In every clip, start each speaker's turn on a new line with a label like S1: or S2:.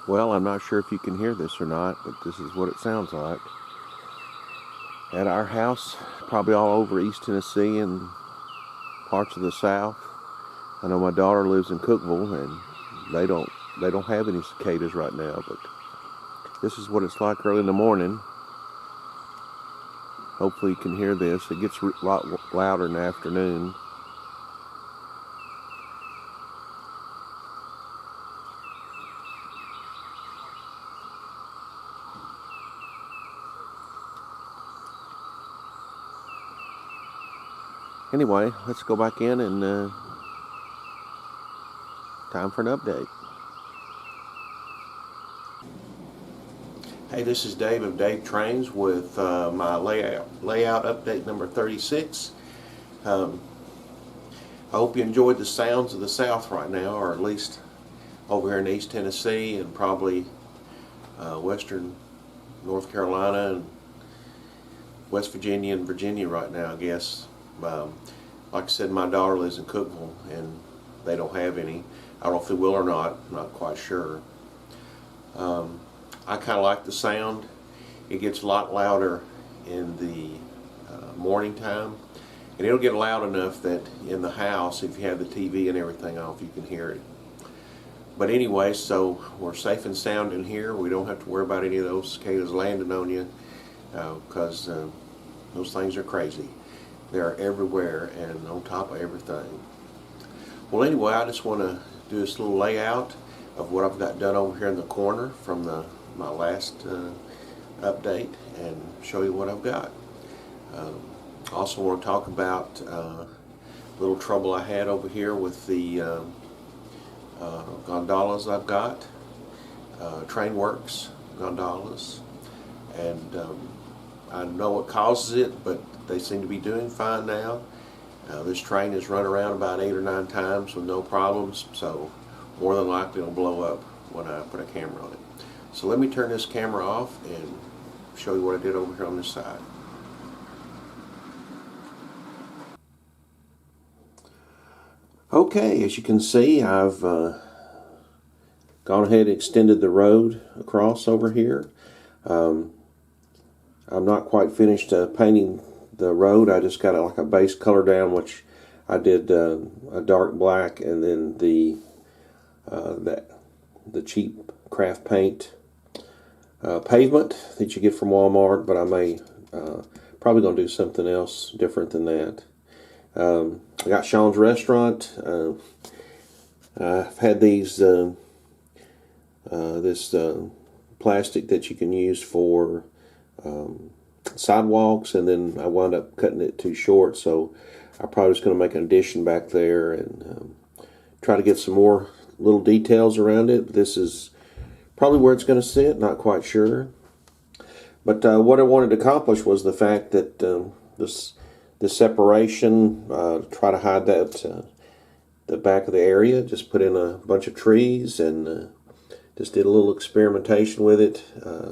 S1: Well, I'm not sure if you can hear this or not, but this is what it sounds like. At our house, probably all over East Tennessee and parts of the South. I know my daughter lives in Cookville, and they don't have any cicadas right now, but this is what it's like early in the morning. Hopefully you can hear this. It gets a lot louder in the afternoon. Anyway, let's go back in and time for an update. Hey, this is Dave of Dave Trains with my layout update number 36. I hope you enjoyed the sounds of the South right now, or at least over here in East Tennessee and probably western North Carolina and West Virginia and Virginia right now, I guess. Like I said, my daughter lives in Cookville and they don't have any. I don't know if they will or not. I'm not quite sure. I kind of like the sound. It gets a lot louder in the morning time, and it'll get loud enough that in the house, if you have the TV and everything off, you can hear it. But anyway, so we're safe and sound in here. We don't have to worry about any of those cicadas landing on you, because those things are crazy. They're everywhere and on top of everything. Well, anyway, I just want to do this little layout of what I've got done over here in the corner from my last update and show you what I've got. Also want to talk about a little trouble I had over here with the gondolas I've got, Trainworx gondolas, and I know what causes it, but they seem to be doing fine now. This train has run around about 8 or 9 times with no problems, so more than likely it'll blow up when I put a camera on it. So let me turn this camera off and show you what I did over here on this side. Okay, as you can see, I've gone ahead and extended the road across over here. I'm not quite finished painting the road. I just got like a base color down, which I did a dark black, and then the cheap craft paint pavement that you get from Walmart. But I may probably gonna do something else different than that. I got Sean's Restaurant. I've had these this plastic that you can use for sidewalks, and then I wound up cutting it too short, so I'm probably just going to make an addition back there and try to get some more little details around it. This is probably where it's going to sit, not quite sure. But what I wanted to accomplish was the fact that this separation, try to hide that the back of the area, just put in a bunch of trees and just did a little experimentation with it.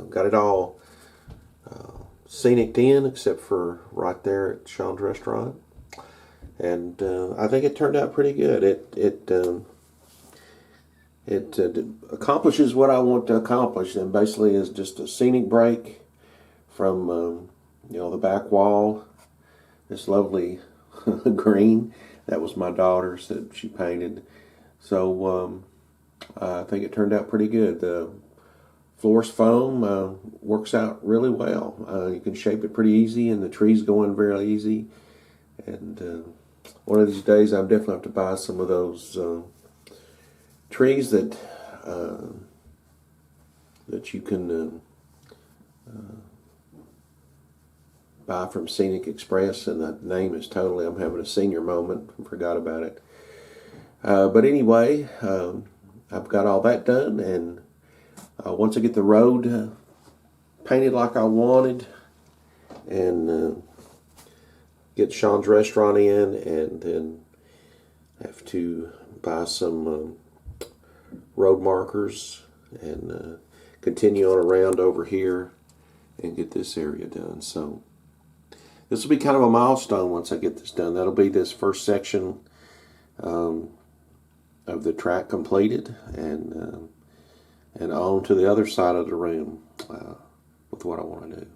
S1: Got it all scenic in, except for right there at Sean's Restaurant, and I think it turned out pretty good. It accomplishes what I want to accomplish, and basically is just a scenic break from the back wall. This lovely green that was my daughter's that she painted. So I think it turned out pretty good. The floor's foam works out really well. You can shape it pretty easy, and the trees go in very easy. And one of these days, I'm definitely have to buy some of those trees that you can buy from Scenic Express, and the name is totally, I'm having a senior moment, forgot about it. But anyway, I've got all that done, and once I get the road painted like I wanted, and get Sean's Restaurant in, and then have to buy some road markers and continue on around over here and get this area done. So this will be kind of a milestone once I get this done. That'll be this first section of the track completed, and and on to the other side of the room with what I want to do.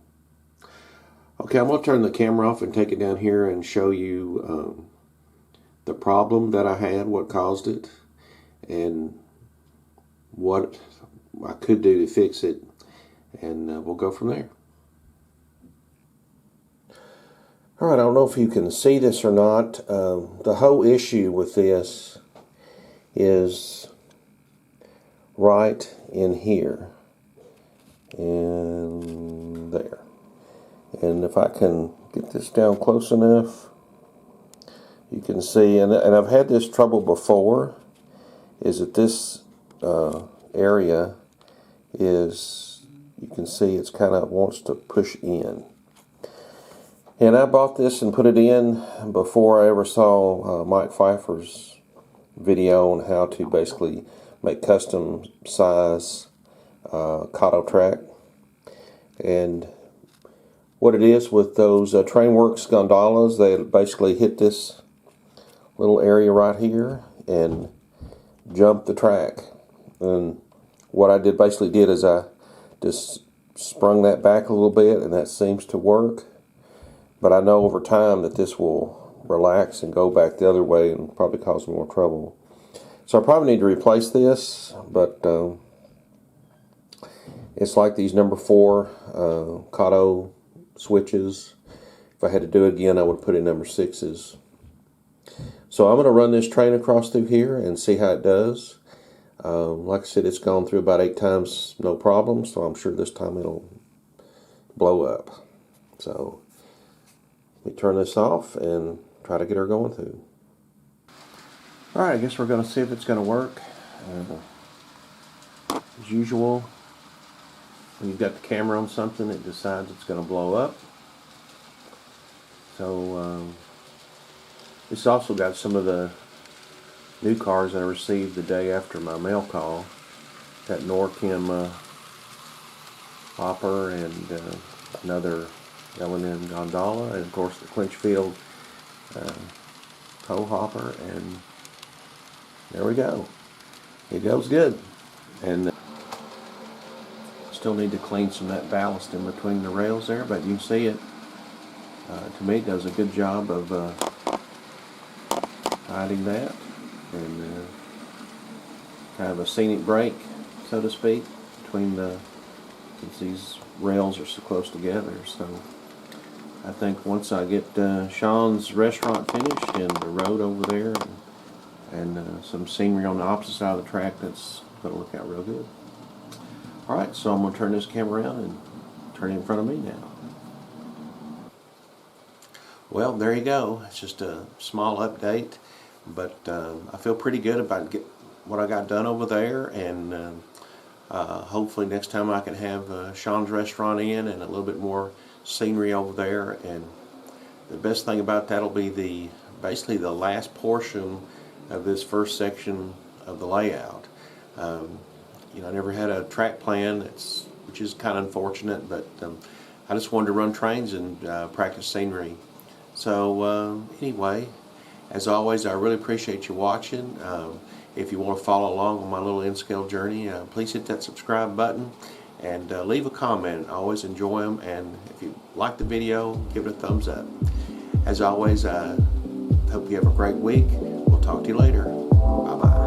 S1: Okay, I'm going to turn the camera off and take it down here and show you the problem that I had, what caused it, and what I could do to fix it, and we'll go from there. Alright, I don't know if you can see this or not. The whole issue with this is right in here and there. And if I can get this down close enough, you can see, and I've had this trouble before, is that this area is, you can see it's kind of wants to push in. And I bought this and put it in before I ever saw Mike Pfeiffer's video on how to basically make custom size Kato track. And what it is with those Trainworx gondolas, they basically hit this little area right here and jump the track. And what I basically did is I just sprung that back a little bit, and that seems to work. But I know over time that this will relax and go back the other way and probably cause more trouble. So I probably need to replace this, but it's like these number 4 Kato switches. If I had to do it again, I would put in number 6s. So I'm going to run this train across through here and see how it does. Like I said, it's gone through about 8 times, no problem, so I'm sure this time it'll blow up. So let me turn this off and try to get her going through. Alright, I guess we're going to see if it's going to work. As usual, when you've got the camera on something, it decides it's going to blow up. So this also got some of the new cars that I received the day after my mail call. That Norchem hopper and another L&M gondola, and of course the Clinchfield tow hopper, and there we go. It goes good. And still need to clean some of that ballast in between the rails there, but you can see it. To me, it does a good job of hiding that, and kind of a scenic break, so to speak, between since these rails are so close together. So I think once I get Sean's restaurant finished and the road over there and some scenery on the opposite side of the track, that's going to look out real good. Alright, so I'm going to turn this camera around and turn it in front of me now. Well, there you go. It's just a small update, but I feel pretty good about what I got done over there, and hopefully next time I can have Sean's restaurant in and a little bit more scenery over there. And the best thing about that will be basically the last portion of this first section of the layout. You know, I never had a track plan, which is kind of unfortunate, but I just wanted to run trains and practice scenery. So anyway, as always, I really appreciate you watching. If you want to follow along on my little N-scale journey, please hit that subscribe button and leave a comment. I always enjoy them, and if you like the video, give it a thumbs up. As always, I hope you have a great week. We'll talk to you later. Bye-bye.